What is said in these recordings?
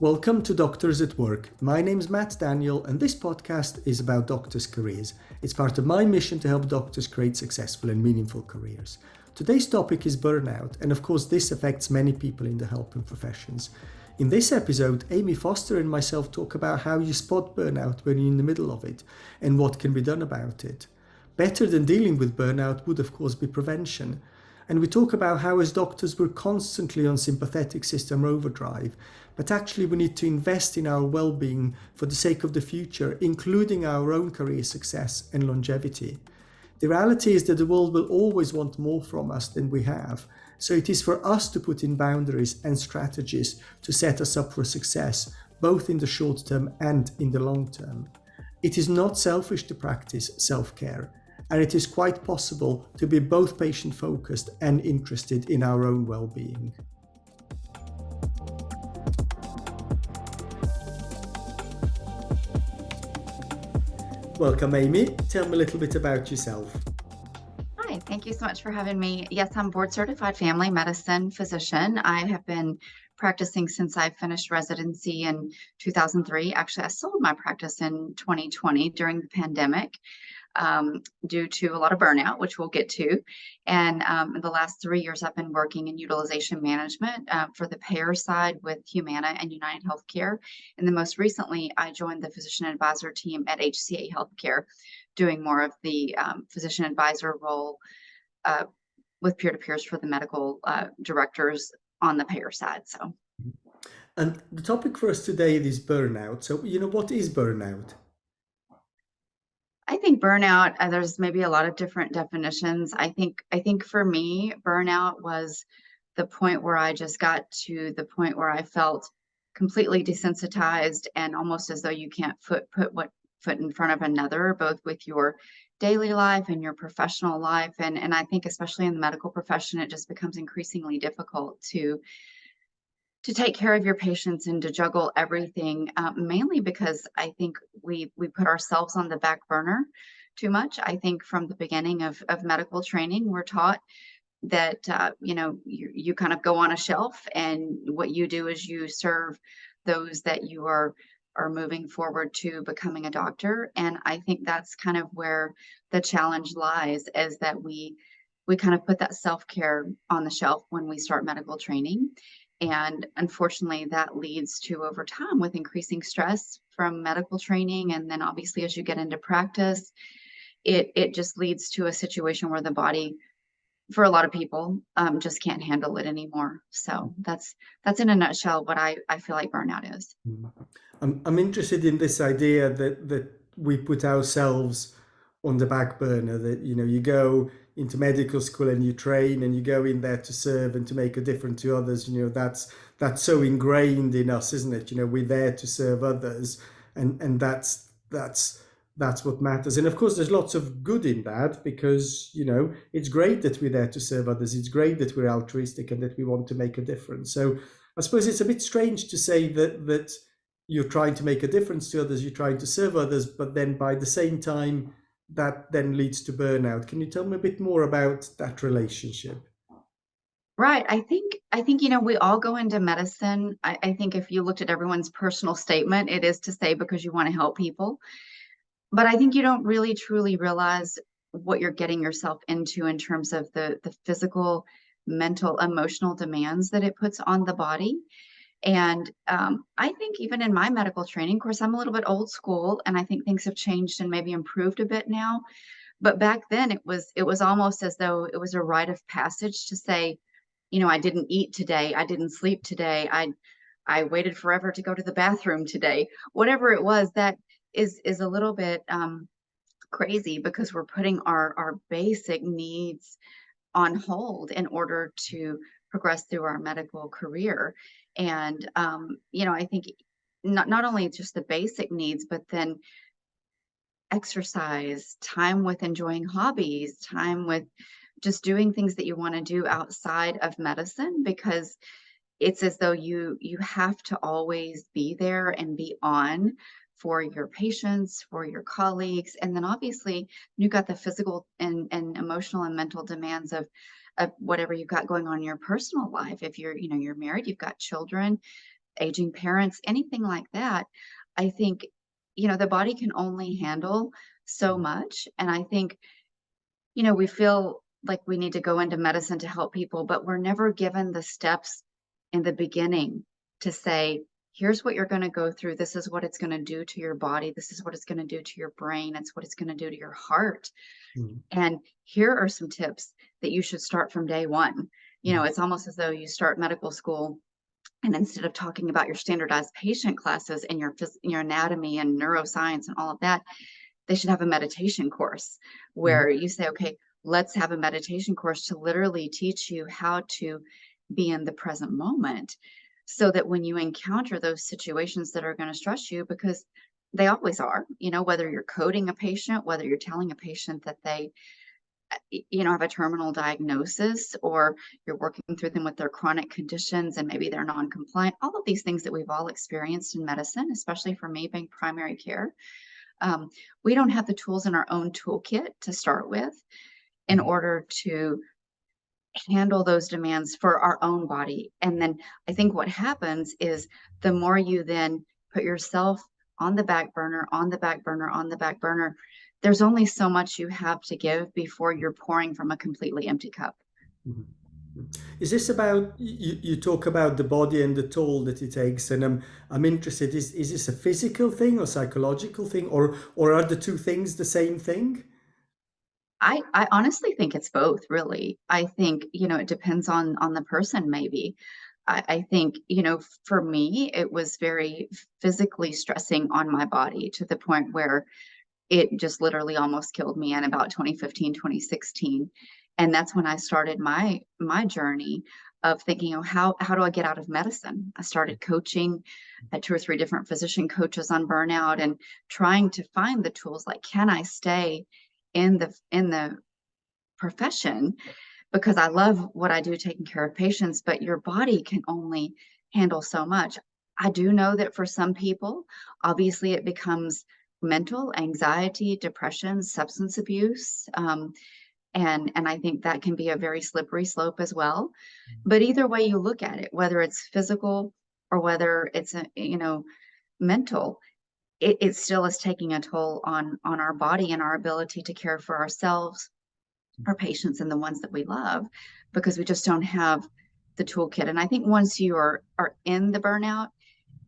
Welcome to Doctors at Work. My name's Matt Daniel, and this podcast is about doctors' careers. It's part of my mission to help doctors create successful and meaningful careers. Today's topic is burnout, and of course, this affects many people in the helping professions. In this episode, Amy Foster and myself talk about how you spot burnout when you're in the middle of it and what can be done about it. Better than dealing with burnout would, of course, be prevention. And we talk about how as doctors we're constantly on sympathetic system overdrive, but actually we need to invest in our well-being for the sake of the future, including our own career success and longevity. The reality is that the world will always want more from us than we have, so it is for us to put in boundaries and strategies to set us up for success, both in the short term and in the long term. It is not selfish to practice self-care, and it is quite possible to be both patient-focused and interested in our own well-being. Welcome, Amy. Tell me a little bit about yourself. Hi, thank you so much for having me. Yes, I'm board certified family medicine physician. I have been practicing since I finished residency in 2003. Actually, I sold my practice in 2020 during the pandemic due to a lot of burnout, which we'll get to. And in the last 3 years, I've been working in utilization management for the payer side with Humana and United Healthcare. And then most recently, I joined the physician advisor team at HCA Healthcare, doing more of the physician advisor role with peer-to-peers for the medical directors on the payer side. So, And the topic for us today is burnout. So, what is burnout? I think burnout, there's maybe a lot of different definitions. I think for me, burnout was the point where I just got to the point where I felt completely desensitized and almost as though you can't put what foot in front of another, both with your daily life and your professional life. And I think especially in the medical profession, it just becomes increasingly difficult to take care of your patients and to juggle everything, mainly because I think we put ourselves on the back burner too much. I think from the beginning of medical training, we're taught that you kind of go on a shelf, and what you do is you serve those that you are moving forward to becoming a doctor. And I think that's kind of where the challenge lies, is that we kind of put that self-care on the shelf when we start medical training. And unfortunately, that leads to, over time, with increasing stress from medical training. And then obviously, as you get into practice, it just leads to a situation where the body, for a lot of people, just can't handle it anymore. So that's in a nutshell what I feel like burnout is. I'm interested in this idea that we put ourselves on the back burner, that you go into medical school and you train and you go in there to serve and to make a difference to others. That's so ingrained in us, isn't it? We're there to serve others, and that's what matters. And of course there's lots of good in that, because it's great that we're there to serve others. It's great that we're altruistic and that we want to make a difference. So I suppose it's a bit strange to say that you're trying to make a difference to others, you're trying to serve others, but then by the same time that then leads to burnout. Can you tell me a bit more about that relationship? Right. I think, we all go into medicine. I think if you looked at everyone's personal statement, it is to say because you want to help people. But I think you don't really truly realize what you're getting yourself into in terms of the physical, mental, emotional demands that it puts on the body. And I think even in my medical training, of course, I'm a little bit old school, and I think things have changed and maybe improved a bit now. But back then, it was almost as though it was a rite of passage to say, I didn't eat today, I didn't sleep today, I waited forever to go to the bathroom today. Whatever it was, that is a little bit crazy, because we're putting our basic needs on hold in order to progress through our medical career. And I think not only just the basic needs, but then exercise, time with enjoying hobbies, time with just doing things that you want to do outside of medicine, because it's as though you have to always be there and be on for your patients, for your colleagues. And then obviously you've got the physical and emotional and mental demands of whatever you've got going on in your personal life. If you're married, you've got children, aging parents, anything like that, I think, the body can only handle so much. And I think, we feel like we need to go into medicine to help people, but we're never given the steps in the beginning to say, here's what you're going to go through. This is what it's going to do to your body. This is what it's going to do to your brain. It's what it's going to do to your heart. Mm. And here are some tips that you should start from day one. Mm. It's almost as though you start medical school, and instead of talking about your standardized patient classes and your anatomy and neuroscience and all of that, they should have a meditation course Mm. where you say, okay, let's have a meditation course to literally teach you how to be in the present moment, so that when you encounter those situations that are going to stress you, because they always are, whether you're coding a patient, whether you're telling a patient that they have a terminal diagnosis, or you're working through them with their chronic conditions and maybe they're non-compliant, all of these things that we've all experienced in medicine, especially for me being primary care. We don't have the tools in our own toolkit to start with in Mm. order to handle those demands for our own body. And then I think what happens is the more you then put yourself on the back burner, on the back burner, on the back burner, there's only so much you have to give before you're pouring from a completely empty cup. Mhm. Is this about you talk about the body and the toll that it takes, and I'm interested. Is this a physical thing or psychological thing, or are the two things the same thing? I honestly think it's both, really. I think, it depends on the person, maybe. I think, for me, it was very physically stressing on my body to the point where it just literally almost killed me in about 2015, 2016. And that's when I started my journey of thinking, oh, how do I get out of medicine? I started coaching at 2 or 3 different physician coaches on burnout and trying to find the tools, like, can I stay in the profession, because I love what I do taking care of patients, but your body can only handle so much. I do know that for some people, obviously it becomes mental anxiety, depression, substance abuse. And I think that can be a very slippery slope as well. But either way you look at it, whether it's physical or whether it's mental, it still is taking a toll on our body and our ability to care for ourselves, our patients, and the ones that we love, because we just don't have the toolkit. And I think once you are in the burnout,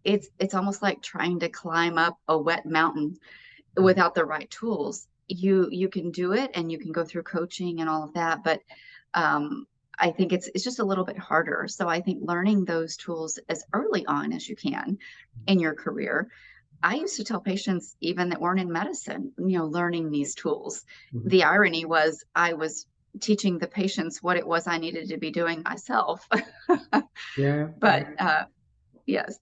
it's almost like trying to climb up a wet mountain without the right tools. You can do it, and you can go through coaching and all of that, but I think it's just a little bit harder. So I think learning those tools as early on as you can in your career. I used to tell patients, even that weren't in medicine, learning these tools. Mhm. The irony was I was teaching the patients what it was I needed to be doing myself. Yeah, yeah. But yes.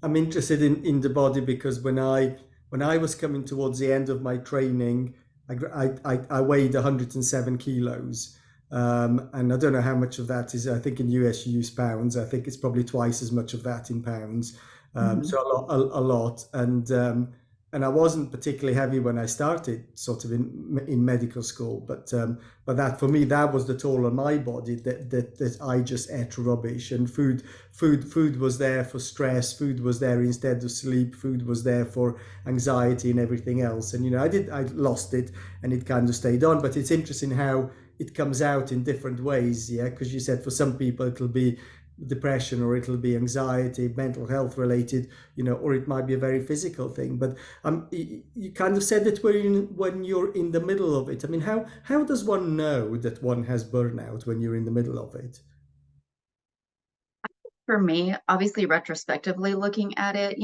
I'm interested in the body because when I was coming towards the end of my training, I weighed 107 kilos. And I don't know how much of that is, I think in US you use pounds. I think it's probably twice as much of that in pounds. Mhm. So a lot. And I wasn't particularly heavy when I started sort of in medical school, but that for me, that was the toll on my body, that I just ate rubbish, and food was there for stress, food was there instead of sleep, food was there for anxiety and everything else. And I lost it, and it kind of stayed on. But it's interesting how it comes out in different ways, yeah, because you said for some people it'll be depression, or it'll be anxiety, mental health related, or it might be a very physical thing. But you kind of said that when you're in the middle of it. I mean, how does one know that one has burnout when you're in the middle of it? For me, obviously retrospectively looking at it,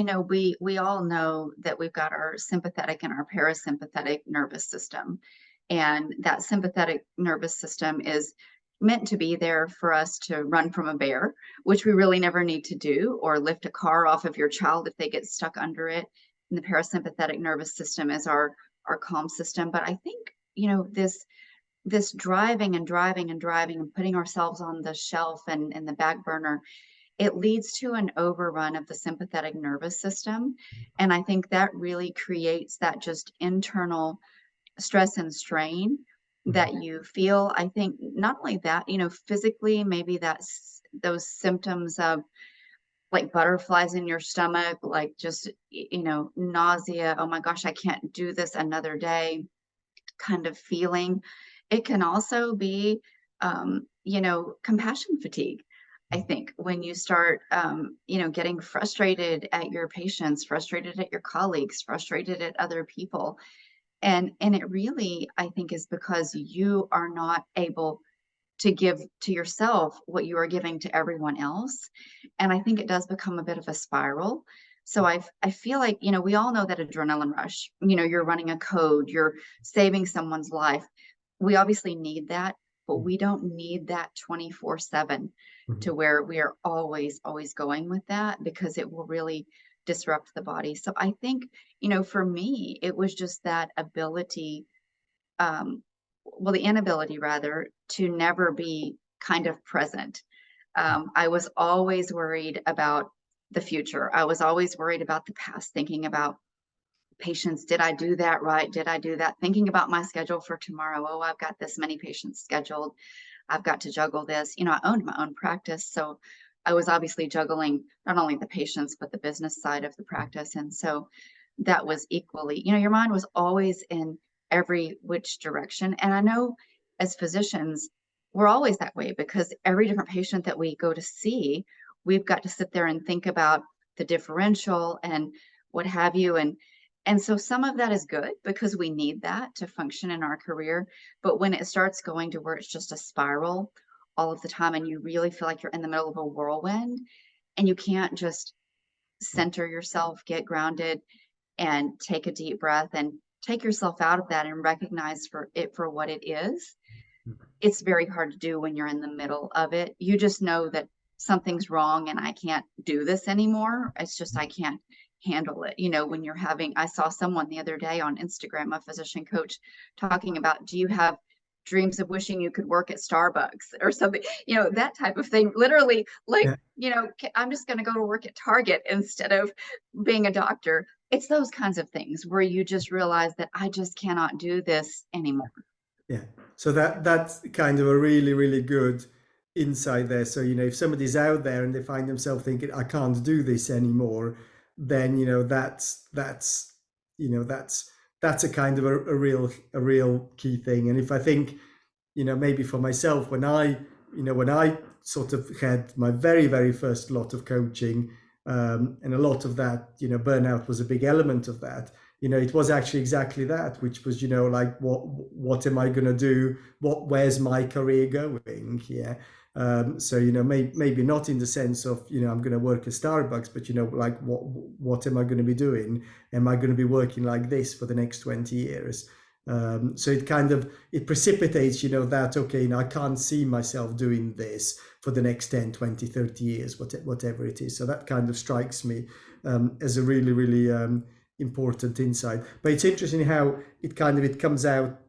we all know that we've got our sympathetic and our parasympathetic nervous system. And that sympathetic nervous system is meant to be there for us to run from a bear, which we really never need to do, or lift a car off of your child if they get stuck under it. And the parasympathetic nervous system is our calm system. But I think, this driving and driving and driving and putting ourselves on the shelf and the back burner, it leads to an overrun of the sympathetic nervous system. And I think that really creates that just internal stress and strain Mhm. that you feel. I think not only that, physically, maybe that's those symptoms of like butterflies in your stomach, like just, nausea. Oh my gosh, I can't do this another day kind of feeling. It can also be, compassion fatigue. I think when you start, getting frustrated at your patients, frustrated at your colleagues, frustrated at other people. And it really, I think, is because you are not able to give to yourself what you are giving to everyone else. And I think it does become a bit of a spiral. So I feel like, we all know that adrenaline rush, you're running a code, you're saving someone's life. We obviously need that, but we don't need that 24/7 Mhm. to where we are always, always going with that, because it will really disrupt the body. So I think, for me, it was just that ability, um, well, the inability rather, to never be kind of present. I was always worried about the future. I was always worried about the past, thinking about patients. Did I do that right? Did I do that? Thinking about my schedule for tomorrow. Oh, I've got this many patients scheduled. I've got to juggle this. I owned my own practice. So I was obviously juggling not only the patients, but the business side of the practice. And so that was equally, your mind was always in every which direction. And I know as physicians, we're always that way, because every different patient that we go to see, we've got to sit there and think about the differential and what have you. And so some of that is good, because we need that to function in our career. But when it starts going to where it's just a spiral all of the time, and you really feel like you're in the middle of a whirlwind, and you can't just center yourself, get grounded, and take a deep breath and take yourself out of that and recognize for what it is, it's very hard to do when you're in the middle of it. You just know that something's wrong and I can't do this anymore. It's just I can't handle it. When you're having, I saw someone the other day on Instagram, a physician coach, talking about, do you have dreams of wishing you could work at Starbucks or something, that type of thing. Literally, like, Yeah. I'm just going to go to work at Target instead of being a doctor. It's those kinds of things where you just realize that I just cannot do this anymore. Yeah. So that's kind of a really, really good insight there. So, if somebody's out there and they find themselves thinking, I can't do this anymore, then, that's a kind of a real key thing. And if I think, maybe for myself, when I sort of had my very, very first lot of coaching, and a lot of that, burnout was a big element of that. It was actually exactly that, which was, like, what am I going to do? Where's my career going? Yeah. So, maybe not in the sense of, I'm going to work at Starbucks, but, like, what am I going to be doing? Am I going to be working like this for the next 20 years? So it precipitates, that, okay, I can't see myself doing this for the next 10, 20, 30 years, whatever it is. So that kind of strikes me as a really, really important insight. But it's interesting how it comes out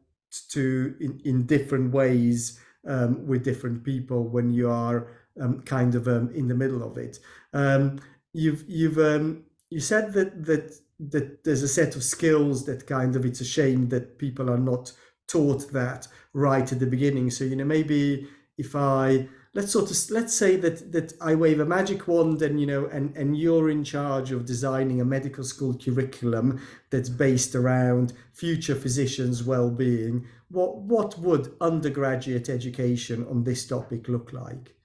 in different ways with different people when you are in the middle of it. You said that there's a set of skills that it's a shame that people are not taught that right at the beginning. So, maybe if let's say that I wave a magic wand and, and you're in charge of designing a medical school curriculum that's based around future physicians' well-being, what would undergraduate education on this topic look like?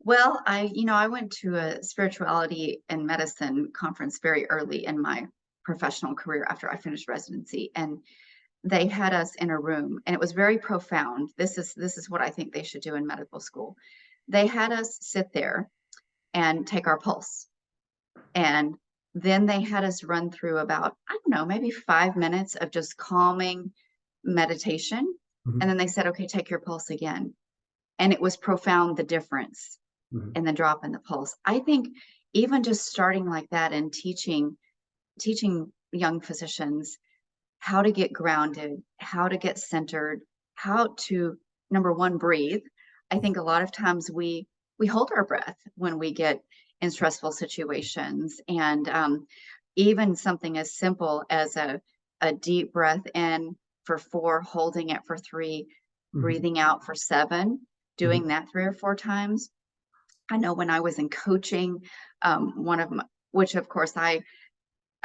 Well, I went to a spirituality and medicine conference very early in my professional career after I finished residency, and they had us in a room, and it was very profound. This is what I think they should do in medical school. They had us sit there and take our pulse, and then they had us run through about, I don't know, maybe 5 minutes of just calming meditation, and Mhm. then they said, okay, take your pulse again. And it was profound, the difference Mhm. and the drop in the pulse. I think even just starting like that and teaching young physicians how to get grounded, how to get centered, how to, number one, breathe. I think a lot of times we hold our breath when we get in stressful situations, and even something as simple as a deep breath in for 4, holding it for 3, Mhm. breathing out for 7, Mhm. doing that 3 or 4 times. I know when I was in coaching, one of my, which of course I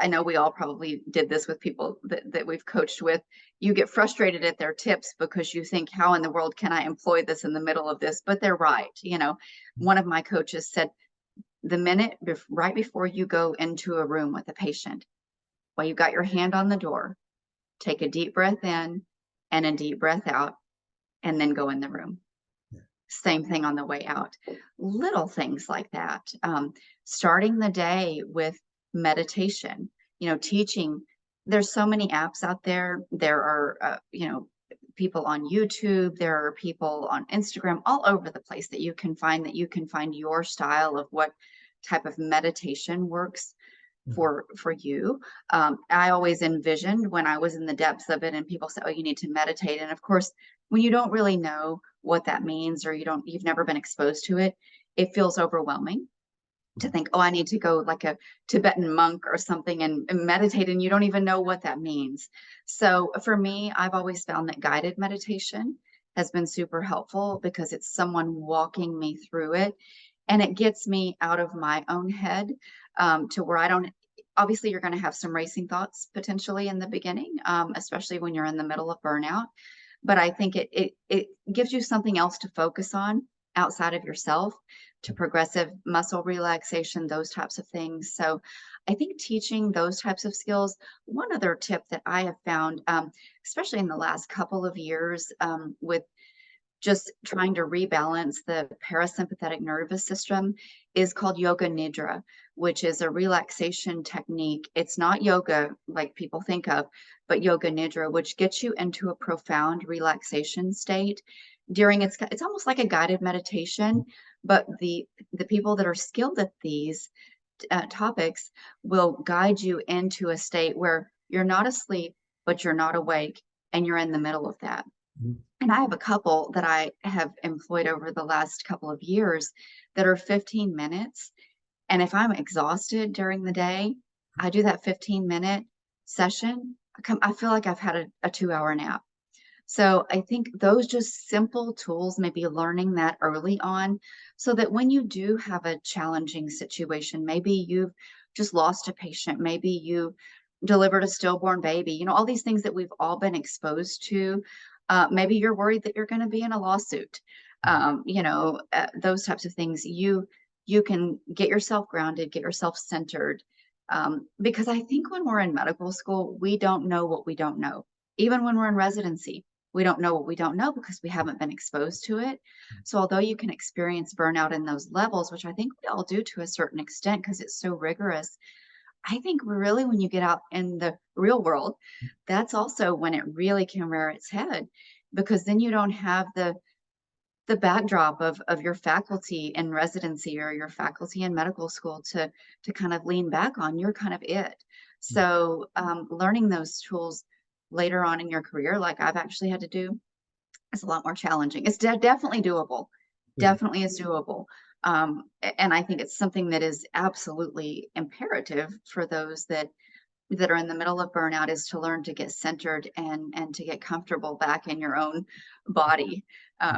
know we all probably did this with people that we've coached with. You get frustrated at their tips because you think, how in the world can I employ this in the middle of this? But they're right. One of my coaches said, the minute right before you go into a room with a patient, while you've got your hand on the door, take a deep breath in and a deep breath out, and then go in the room. Same thing on the way out. Little things like that. Starting the day with meditation, teaching. There's so many apps out there. There are, people on YouTube. There are people on Instagram, all over the place that you can find your style of what type of meditation works for you. I always envisioned when I was in the depths of it and people say, oh, you need to meditate. And of course, when you don't really know what that means, or you've never been exposed to it, it feels overwhelming to think, oh, I need to go like a Tibetan monk or something and meditate, and you don't even know what that means. So for me, I've always found that guided meditation has been super helpful because it's someone walking me through it, and it gets me out of my own head, to where I don't. Obviously, you're going to have some racing thoughts potentially in the beginning, especially when you're in the middle of burnout. But I think it gives you something else to focus on outside of yourself, to progressive muscle relaxation, those types of things. So I think teaching those types of skills. One other tip that I have found, especially in the last couple of years, with just trying to rebalance the parasympathetic nervous system, is called yoga nidra, which is a relaxation technique. It's not yoga like people think of, but yoga nidra, which gets you into a profound relaxation state during it's almost like a guided meditation, but the people that are skilled at these topics will guide you into a state where you're not asleep, but you're not awake, and you're in the middle of that. And I have a couple that I have employed over the last couple of years that are 15 minutes. And if I'm exhausted during the day, I do that 15-minute session. I feel like I've had a 2-hour nap. So I think those just simple tools, maybe learning that early on, so that when you do have a challenging situation, maybe you've just lost a patient, maybe you delivered a stillborn baby, all these things that we've all been exposed to. Maybe you're worried that you're going to be in a lawsuit. Those types of things. You can get yourself grounded, get yourself centered. Because I think when we're in medical school, we don't know what we don't know. Even when we're in residency, we don't know what we don't know because we haven't been exposed to it. So although you can experience burnout in those levels, which I think we all do to a certain extent because it's so rigorous, I think really when you get out in the real world, that's also when it really can rear its head, because then you don't have the backdrop of your faculty in residency or your faculty in medical school to kind of lean back on. You're kind of it. So learning those tools later on in your career, like I've actually had to do, is a lot more challenging. It's definitely doable. Definitely is doable. And I think it's something that is absolutely imperative for those that are in the middle of burnout, is to learn to get centered and to get comfortable back in your own body,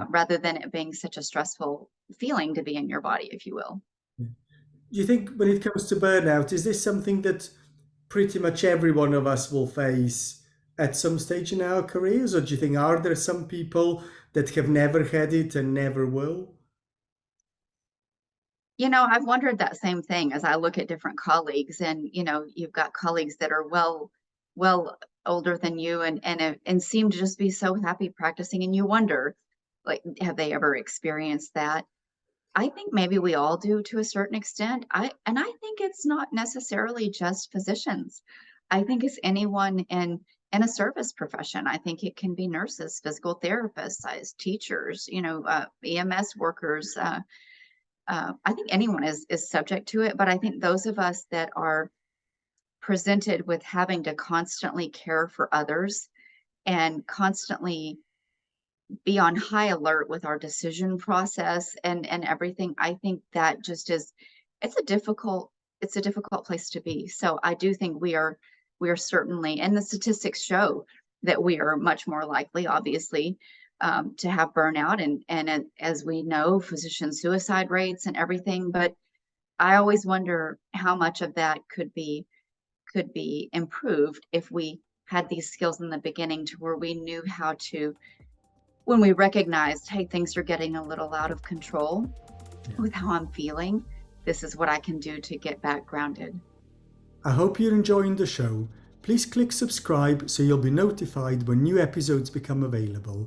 rather than it being such a stressful feeling to be in your body, if you will. Do you think when it comes to burnout, is this something that pretty much every one of us will face at some stage in our careers? Or do you think, are there some people that have never had it and never will? I've wondered that same thing as I look at different colleagues, and you've got colleagues that are well older than you, and seem to just be so happy practicing, and you wonder, like, have they ever experienced that? I think maybe we all do to a certain extent. I think it's not necessarily just physicians. I think it's anyone in a service profession. I think it can be nurses, physical therapists, teachers, EMS workers. I think anyone is subject to it, but I think those of us that are presented with having to constantly care for others and constantly be on high alert with our decision process and everything, I think that just is, it's a difficult place to be. So I do think we are certainly, and the statistics show that we are much more likely, obviously, to have burnout, and as we know, physician suicide rates and everything. But I always wonder how much of that could be improved if we had these skills in the beginning, to where we knew how to, when we recognized, hey, things are getting a little out of control with how I'm feeling, this is what I can do to get back grounded. I hope you're enjoying the show. Please click subscribe so you'll be notified when new episodes become available.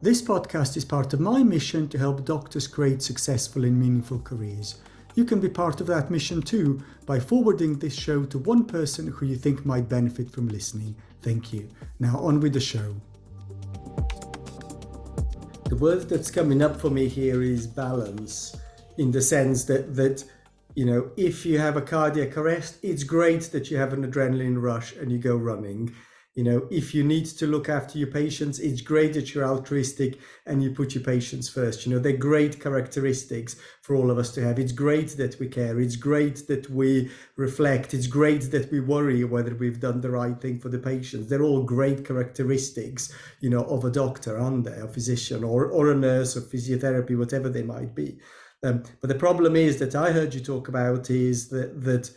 This podcast is part of my mission to help doctors create successful and meaningful careers. You can be part of that mission too by forwarding this show to one person who you think might benefit from listening. Thank you. Now on with the show. The word that's coming up for me here is balance, in the sense that if you have a cardiac arrest, it's great that you have an adrenaline rush and you go running. If you need to look after your patients, it's great that you're altruistic and you put your patients first. They're great characteristics for all of us to have. It's great that we care. It's great that we reflect. It's great that we worry whether we've done the right thing for the patients. They're all great characteristics, of a doctor, aren't they? A physician or a nurse or physiotherapy, whatever they might be. But the problem is that I heard you talk about is that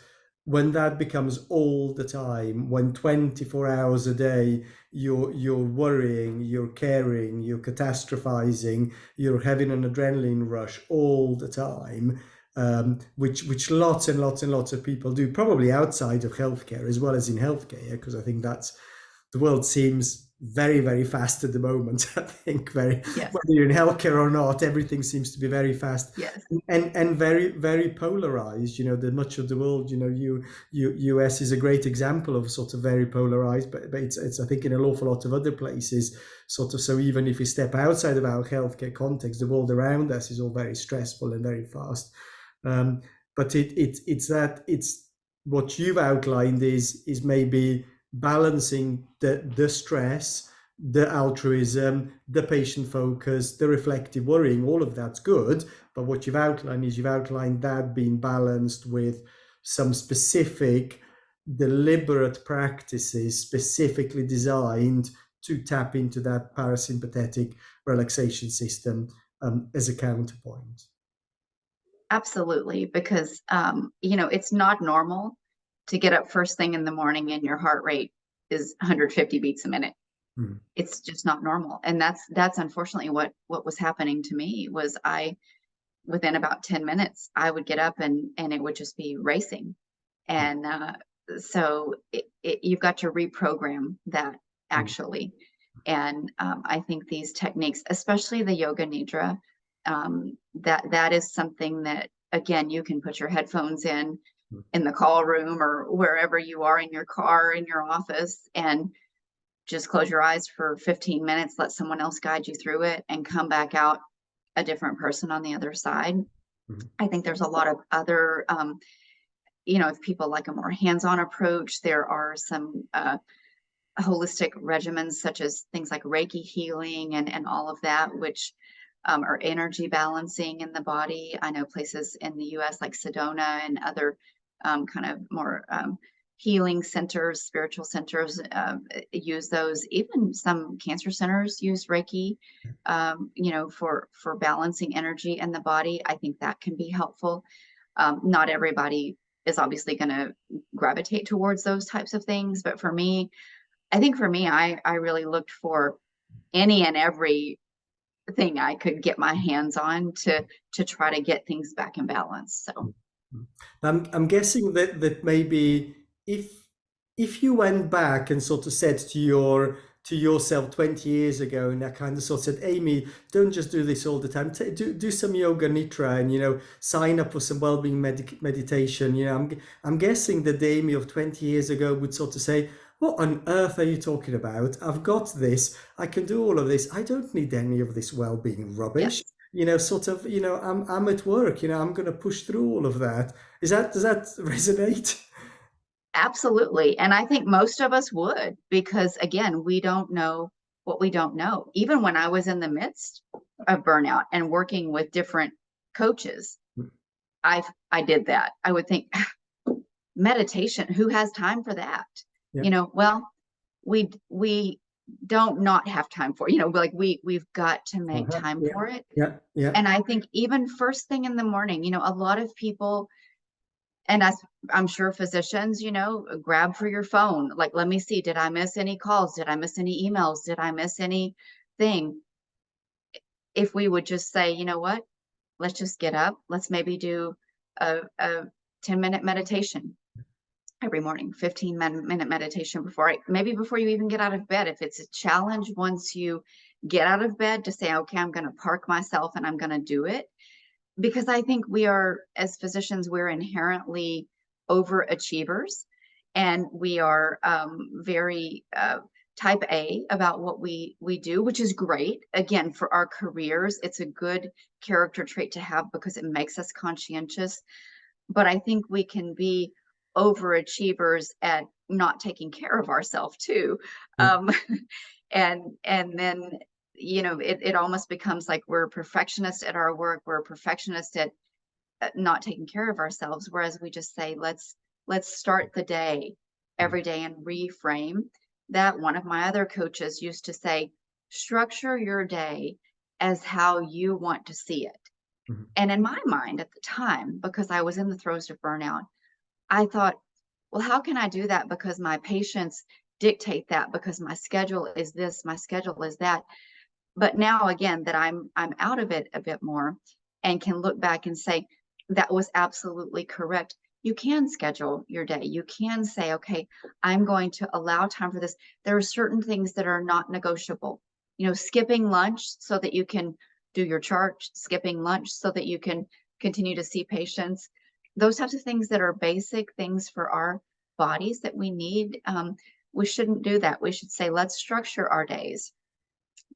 when that becomes all the time, when 24 hours a day you're worrying, you're caring, you're catastrophizing, you're having an adrenaline rush all the time, which lots and lots and lots of people do, probably outside of healthcare as well as in healthcare, because I think the world seems very, very fast at the moment. I think Yes. whether you're in healthcare or not, everything seems to be very fast. Yes. And very, very polarized. That much of the world, US is a great example of sort of very polarized, but it's I think in an awful lot of other places sort of. So even if we step outside of our healthcare context, the world around us is all very stressful and very fast. But it's what you've outlined is maybe balancing the stress, the altruism, the patient focus, the reflective worrying. All of that's good, but what you've outlined that being balanced with some specific deliberate practices specifically designed to tap into that parasympathetic relaxation system as a counterpoint. Absolutely, because it's not normal to get up first thing in the morning and your heart rate is 150 beats a minute. It's just not normal. And that's unfortunately what was happening to me. Was within about 10 minutes, I would get up and it would just be racing. And so you've got to reprogram that, actually. And I think these techniques, especially the yoga nidra, that is something that, again, you can put your headphones in the call room or wherever you are, in your car, in your office, and just close your eyes for 15 minutes, let someone else guide you through it, and come back out a different person on the other side. I think there's a lot of other, if people like a more hands-on approach, there are some holistic regimens, such as things like Reiki healing and all of that, which are energy balancing in the body. I know places in the US like Sedona and other kind of more healing centers, spiritual centers use those. Even some cancer centers use Reiki, for balancing energy in the body. I think that can be helpful. Not everybody is obviously going to gravitate towards those types of things, but for me, I really looked for any and every thing I could get my hands on to try to get things back in balance. So I'm guessing that maybe if you went back and sort of said to yourself 20 years ago, and I kind of sort of said, Amy, don't just do this all the time. Do some yoga nidra and sign up for some wellbeing meditation. I'm guessing that the Amy of 20 years ago would sort of say, what on earth are you talking about? I've got this. I can do all of this. I don't need any of this well-being rubbish. Yes. I'm at work. I'm going to push through all of that. Does that resonate? Absolutely. And I think most of us would, because again, we don't know what we don't know. Even when I was in the midst of burnout and working with different coaches, I did that. I would think, meditation, who has time for that? Yeah. Well, we don't not have time for, like we've got to make time Yeah, for it. yeah, yeah. And I think even first thing in the morning, a lot of people, and as I'm sure physicians, grab for your phone. Like, let me see, did I miss any calls? Did I miss any emails? Did I miss anything? If we would just say, you know what, let's just get up. Let's maybe do a 10-minute meditation every morning, 15-minute meditation maybe before you even get out of bed. If it's a challenge, once you get out of bed, to say, okay, I'm going to park myself and I'm going to do it. Because I think we are, as physicians, we're inherently overachievers, and we are very type A about what we do, which is great. Again, for our careers, it's a good character trait to have because it makes us conscientious. But I think we can be overachievers at not taking care of ourselves too. Yeah. And then it almost becomes like we're perfectionists at our work, we're perfectionists at not taking care of ourselves, whereas we just say, let's start the day every day and reframe that. One of my other coaches used to say, structure your day as how you want to see it. Mhm. And in my mind at the time, because I was in the throes of burnout, I thought, well, how can I do that? Because my patients dictate that, because my schedule is this, my schedule is that. But now, again, that I'm out of it a bit more and can look back and say, that was absolutely correct. You can schedule your day. You can say, okay, I'm going to allow time for this. There are certain things that are not negotiable. Skipping lunch so that you can do your chart, skipping lunch so that you can continue to see patients. Those types of things that are basic things for our bodies that we need. We shouldn't do that. We should say, let's structure our days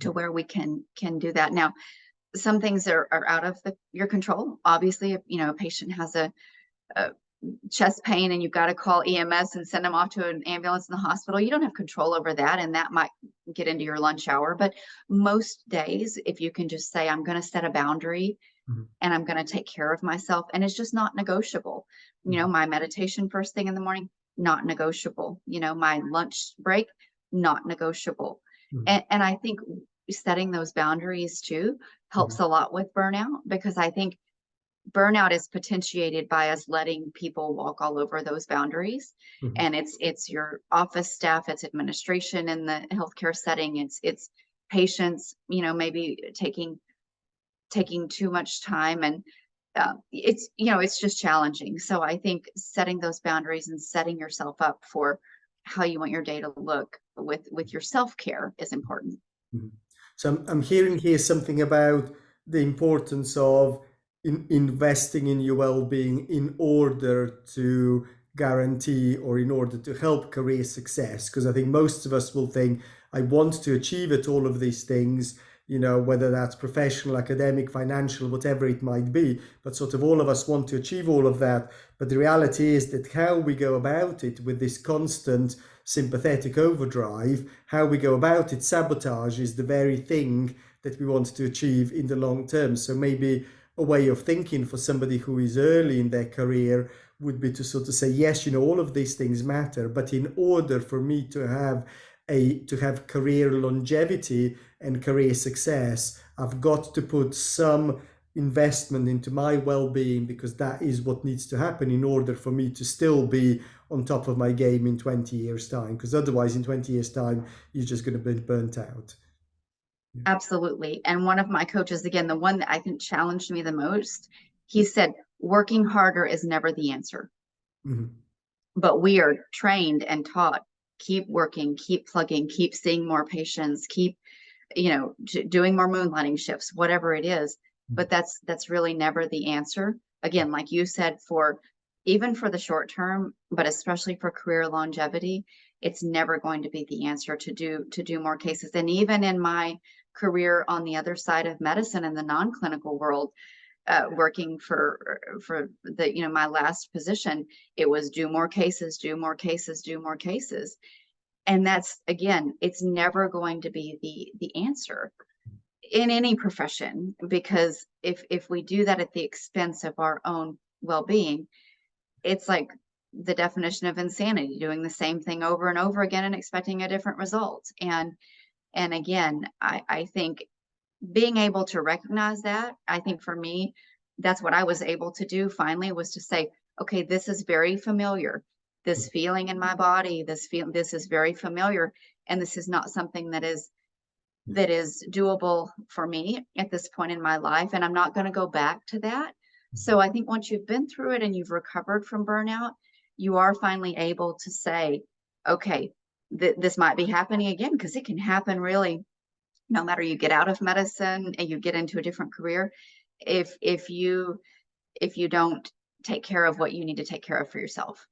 to where we can do that. Now, some things are out of your control. Obviously, if a patient has a chest pain and you've got to call EMS and send them off to an ambulance in the hospital, you don't have control over that, and that might get into your lunch hour. But most days, if you can just say, I'm going to set a boundary and I'm going to take care of myself, and it's just not negotiable. My meditation first thing in the morning, not negotiable. My lunch break, not negotiable. And I think setting those boundaries too helps a lot with burnout, because I think burnout is potentiated by us letting people walk all over those boundaries. And it's your office staff, it's administration in the healthcare setting, it's patients, maybe taking too much time, and it's just challenging. So I think setting those boundaries and setting yourself up for how you want your day to look with your self-care is important. So I'm hearing here something about the importance of investing in your well-being in order to guarantee, or in order to help career success. Because I think most of us will think, I want to achieve at all of these things, whether that's professional, academic, financial, whatever it might be. But sort of all of us want to achieve all of that. But the reality is that how we go about it with this constant sympathetic overdrive, how we go about it sabotages the very thing that we want to achieve in the long term. So maybe a way of thinking for somebody who is early in their career would be to sort of say, yes, all of these things matter, but in order for me to have career longevity and career success, I've got to put some investment into my well-being, because that is what needs to happen in order for me to still be on top of my game in 20 years time, because otherwise in 20 years time you're just going to be burnt out. Absolutely. And one of my coaches, again, the one that I think challenged me the most, he said, working harder is never the answer. But we are trained and taught, keep working, keep plugging, keep seeing more patients, keep doing more moonlighting shifts, whatever it is. But that's really never the answer. Again, like you said, even for the short term, but especially for career longevity, it's never going to be the answer to do more cases. And even in my career on the other side of medicine in the non-clinical world, working for the my last position, it was do more cases, do more cases, do more cases. And that's, again, it's never going to be the answer in any profession, because if we do that at the expense of our own well-being, it's like the definition of insanity, doing the same thing over and over again and expecting a different result. And And again, I think being able to recognize that, I think for me, that's what I was able to do finally, was to say, okay, this is very familiar. This feeling in my body, this is very familiar. And this is not something that is doable for me at this point in my life. And I'm not going to go back to that. So I think once you've been through it and you've recovered from burnout, you are finally able to say, okay, this might be happening again, because it can happen really no matter you get out of medicine and you get into a different career. If you don't take care of what you need to take care of for yourself.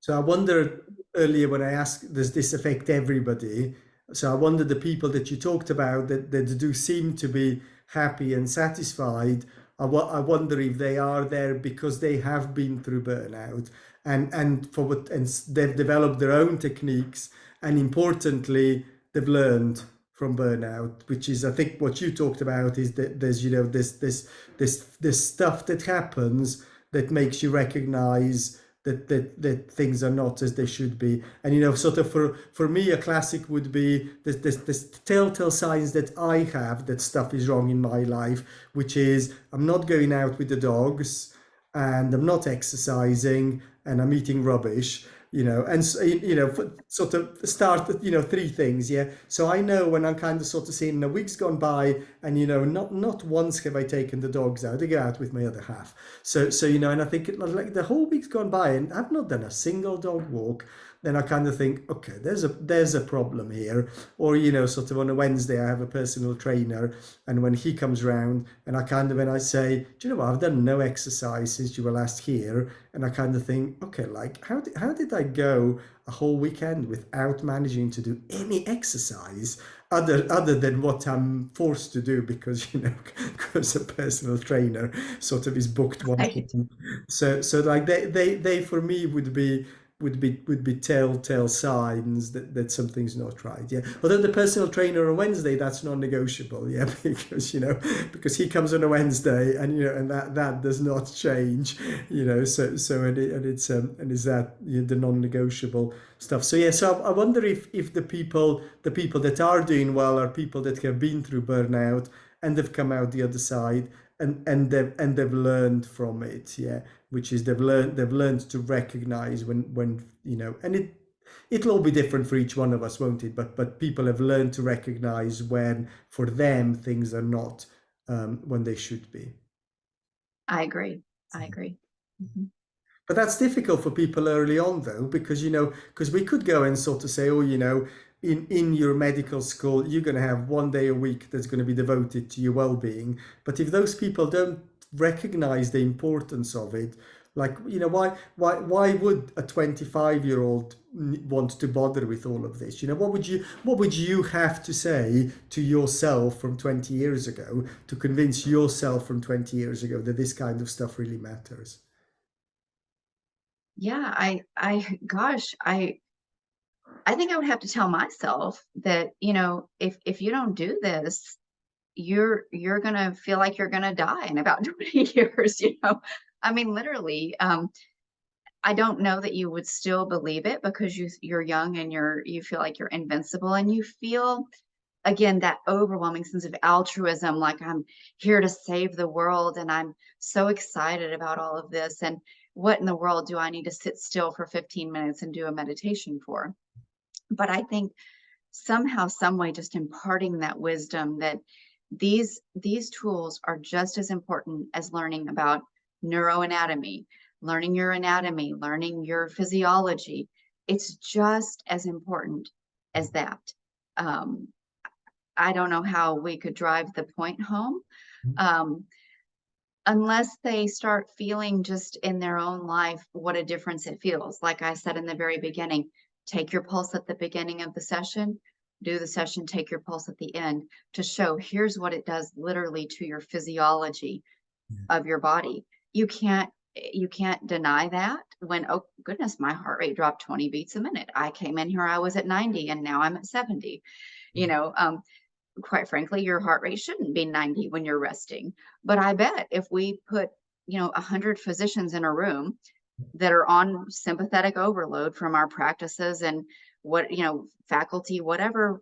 So I wondered earlier when I asked, does this affect everybody? So I wonder the people that you talked about that do seem to be happy and satisfied. I wonder if they are there because they have been through burnout and they've developed their own techniques, and importantly they've learned from burnout, which is, I think, what you talked about, is that there's, this stuff that happens that makes you recognize that things are not as they should be. And sort of for me, a classic would be this telltale signs that I have that stuff is wrong in my life, which is I'm not going out with the dogs, and I'm not exercising, and I'm eating rubbish. And sort of start, three things. Yeah. So I know when I'm kind of sort of seeing a week's gone by, and not once have I taken the dogs out. I go out with my other half. So and I think like the whole week's gone by and I've not done a single dog walk. Then I kind of think, okay, there's a problem here. Or sort of on a Wednesday I have a personal trainer, and when he comes round, and I say, do you know what, I've done no exercise since you were last here. And I kind of think, okay, like how did I go a whole weekend without managing to do any exercise other than what I'm forced to do because because a personal trainer sort of is booked once a Right. month. So like they for me would be telltale signs that something's not right. Yeah. Although the personal trainer on Wednesday, that's non-negotiable. Yeah, because he comes on a Wednesday, and that does not change. So and is that the non-negotiable stuff. So yeah. So I wonder if the people that are doing well are people that have been through burnout and they've come out the other side, and they've learned from it. Yeah, which is they've learned to recognize when and it'll all be different for each one of us, won't it? But people have learned to recognize when for them things are not when they should be. I agree. I agree. Mhm. But that's difficult for people early on, though, because we could go and sort of say, oh, in your medical school, you're going to have one day a week that's going to be devoted to your well-being. But if those people don't recognize the importance of it, like, why would a 25-year-old want to bother with all of this? What would you have to say to yourself from 20 years ago to convince yourself from 20 years ago that this kind of stuff really matters? Yeah, gosh, I think I would have to tell myself that, if you don't do this, you're gonna feel like you're gonna die in about 20 years. I mean, literally. I don't know that you would still believe it because you're young and you feel like you're invincible, and you feel again that overwhelming sense of altruism, like I'm here to save the world and I'm so excited about all of this, and what in the world do I need to sit still for 15 minutes and do a meditation for? But I think somehow, some way, just imparting that wisdom that these tools are just as important as learning about neuroanatomy, learning your anatomy, learning your physiology. It's just as important as that. um, I don't know how we could drive the point home, um, unless they start feeling just in their own life what a difference it feels. Like I said in the very beginning, take your pulse at the beginning of the session, do the session, take your pulse at the end, to show here's what it does literally to your physiology of your body. You can't deny that when, oh goodness, my heart rate dropped 20 beats a minute. I came in here, I was at 90 and now I'm at 70. You know, quite frankly, your heart rate shouldn't be 90 when you're resting. But I bet if we put, 100 physicians in a room that are on sympathetic overload from our practices and faculty, whatever,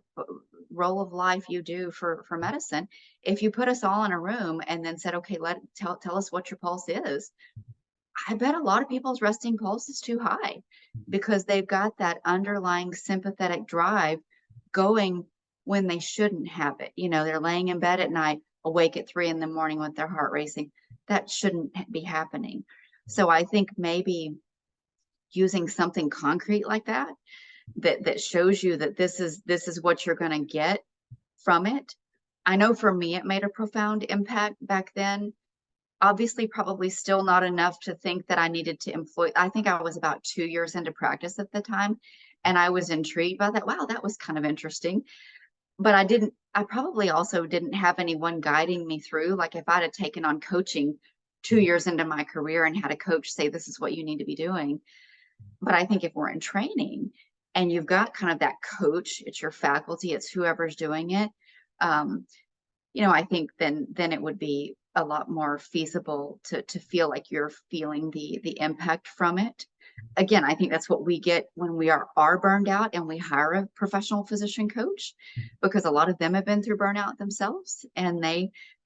role of life you do for medicine, if you put us all in a room and then said, okay, tell us what your pulse is, I bet a lot of people's resting pulse is too high because they've got that underlying sympathetic drive going when they shouldn't have it. They're laying in bed at night, awake at 3 in the morning with their heart racing. That shouldn't be happening. So I think maybe using something concrete like that shows you that this is what you're going to get from it. I know for me, it made a profound impact back then. Obviously, probably still not enough to think that I needed to employ. I think I was about 2 years into practice at the time, and I was intrigued by that. Wow, that was kind of interesting. But I probably also didn't have anyone guiding me through. Like if I'd have taken on coaching 2 years into my career and had a coach say, this is what you need to be doing. But I think if we're in training and you've got kind of that coach, it's your faculty, it's whoever's doing it, I think then it would be a lot more feasible to feel like you're feeling the impact from it. Again, I think that's what we get when we are burned out and we hire a professional physician coach, because a lot of them have been through burnout themselves, and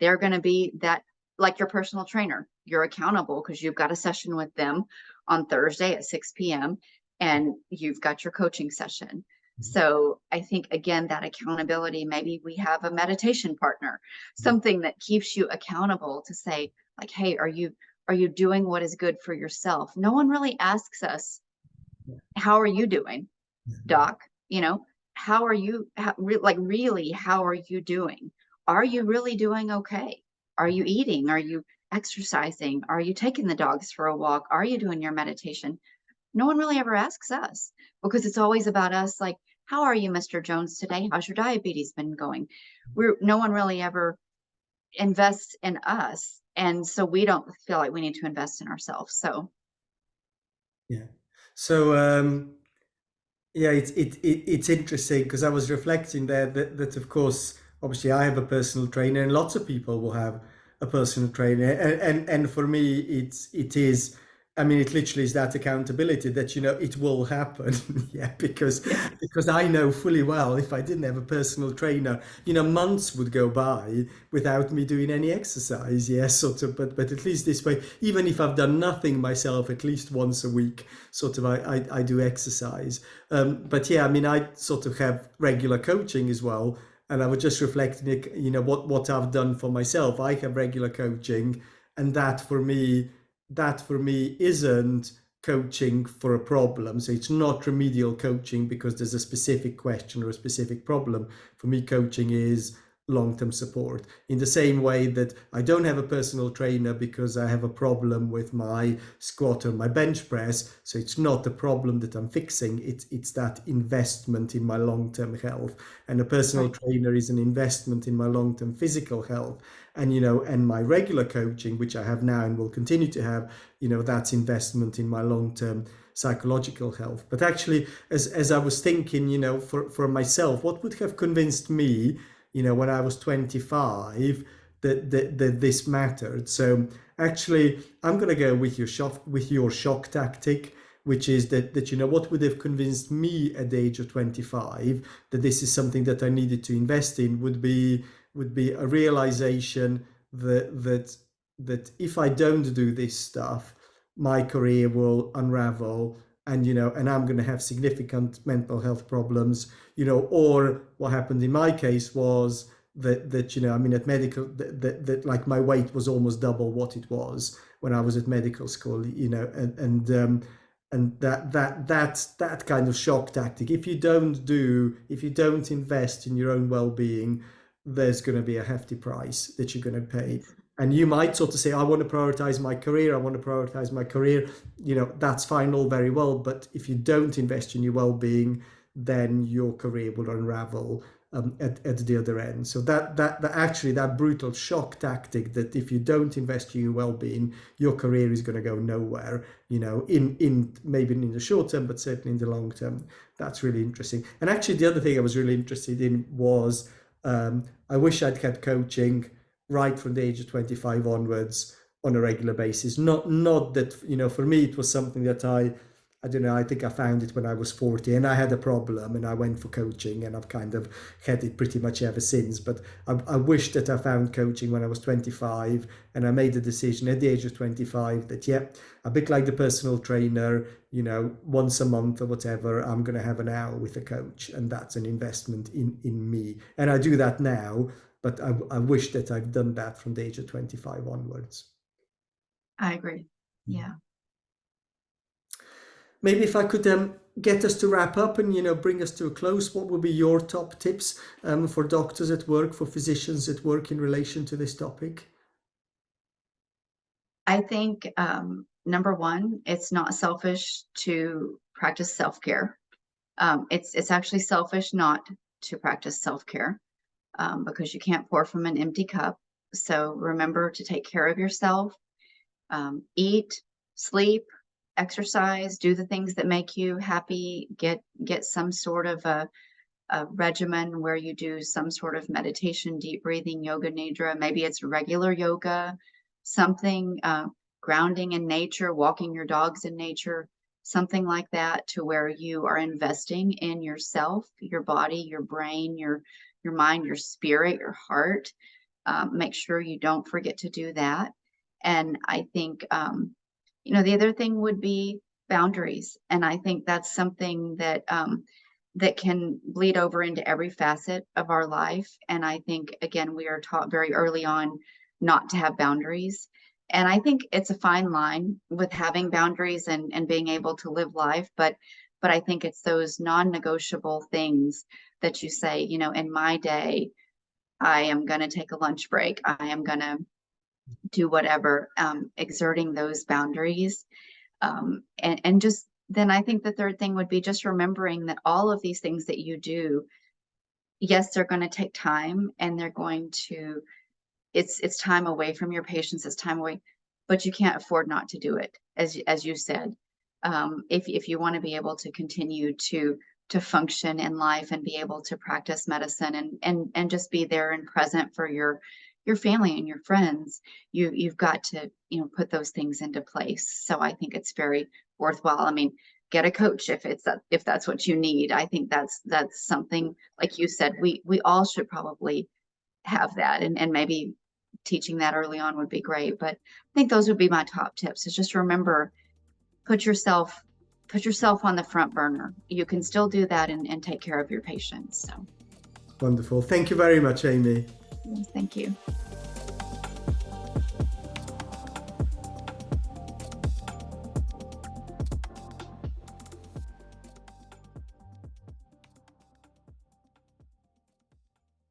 they're going to be that, like your personal trainer. You're accountable because you've got a session with them on Thursday at 6 p.m. and you've got your coaching session. So I think, again, that accountability, maybe we have a meditation partner, something that keeps you accountable to say, like, hey, are you doing what is good for yourself? No one really asks us, how are you doing, doc? How are you, really, how are you doing? Are you really doing okay? Are you eating? Are you exercising? Are you taking the dogs for a walk? Are you doing your meditation? No one really ever asks us, because it's always about us. Like, how are you, Mr. Jones, today? How's your diabetes been going? No one really ever invests in us. And so we don't feel like we need to invest in ourselves. So. Yeah. So, yeah, it's interesting because I was reflecting there that of course, obviously I have a personal trainer and lots of people will have a personal trainer. And for me, it is, I mean, it literally is that accountability that, it will happen. Yeah, because I know fully well if I didn't have a personal trainer, months would go by without me doing any exercise. Yeah, sort of, but at least this way, even if I've done nothing myself, at least once a week, sort of I do exercise. But yeah, I mean, I sort of have regular coaching as well. And I was just reflecting, what I've done for myself. I have regular coaching, and that for me isn't coaching for a problem. So it's not remedial coaching because there's a specific question or a specific problem. For me, coaching is long-term support, in the same way that I don't have a personal trainer because I have a problem with my squat or my bench press. So it's not the problem that I'm fixing, it's that investment in my long-term health. And a personal trainer is an investment in my long-term physical health. And and my regular coaching, which I have now and will continue to have, that's investment in my long-term psychological health. But actually, as I was thinking, for myself, what would have convinced me, when I was 25, that this mattered. So actually, I'm going to go with your shock tactic, which is that what would have convinced me at the age of 25 that this is something that I needed to invest in would be a realization that if I don't do this stuff, my career will unravel, and I'm going to have significant mental health problems, or what happened in my case was that I mean, at medical, that like my weight was almost double what it was when I was at medical school, and that's that kind of shock tactic. If you don't invest in your own well-being, there's going to be a hefty price that you're going to pay. And you might sort of say, I want to prioritize my career. That's fine, all very well. But if you don't invest in your well-being, then your career will unravel at the other end. So that brutal shock tactic, that if you don't invest in your well-being, your career is going to go nowhere, in maybe in the short term, but certainly in the long term. That's really interesting. And actually, the other thing I was really interested in was, I wish I'd had coaching right from the age of 25 onwards on a regular basis. Not that, for me, it was something that I I don't know, I think I found it when I was 40 and I had a problem and I went for coaching and I've kind of had it pretty much ever since. But I wish that I found coaching when I was 25 and I made the decision at the age of 25 that, yeah, a bit like the personal trainer, you know, once a month or whatever, I'm going to have an hour with a coach, and that's an investment in me. And I do that now, but I wish that I've done that from the age of 25 onwards. I agree. Yeah. Maybe if I could get us to wrap up and, you know, bring us to a close, what would be your top tips for doctors at work, for physicians at work in relation to this topic? I think number one, it's not selfish to practice self-care. It's actually selfish not to practice self-care because you can't pour from an empty cup. So remember to take care of yourself, eat, sleep, exercise, do the things that make you happy, get some sort of a regimen where you do some sort of meditation, deep breathing, yoga nidra. Maybe it's regular yoga, something grounding in nature, walking your dogs in nature, something like that, to where you are investing in yourself, your body, your brain, your mind, your spirit, your heart. Make sure you don't forget to do that. And I think, you know, the other thing would be boundaries. And I think that's something that that can bleed over into every facet of our life. And I think, again, we are taught very early on not to have boundaries. And I think it's a fine line with having boundaries and being able to live life. But I think it's those non-negotiable things that you say, you know, in my day, I am going to take a lunch break. I am going to do whatever, exerting those boundaries. And just then I think the third thing would be just remembering that all of these things that you do, yes, they're going to take time and they're going to, it's time away from your patients, it's time away, but you can't afford not to do it. As you said, if you want to be able to continue to function in life and be able to practice medicine and just be there and present for your family and your friends, you've got to, you know, put those things into place. So I think it's very worthwhile. I mean, get a coach if that's what you need. I think that's something, like you said, we all should probably have that, and maybe teaching that early on would be great. But I think those would be my top tips, is just remember, put yourself on the front burner. You can still do that and take care of your patients. So wonderful. Thank you very much, Amy. yes, thank you.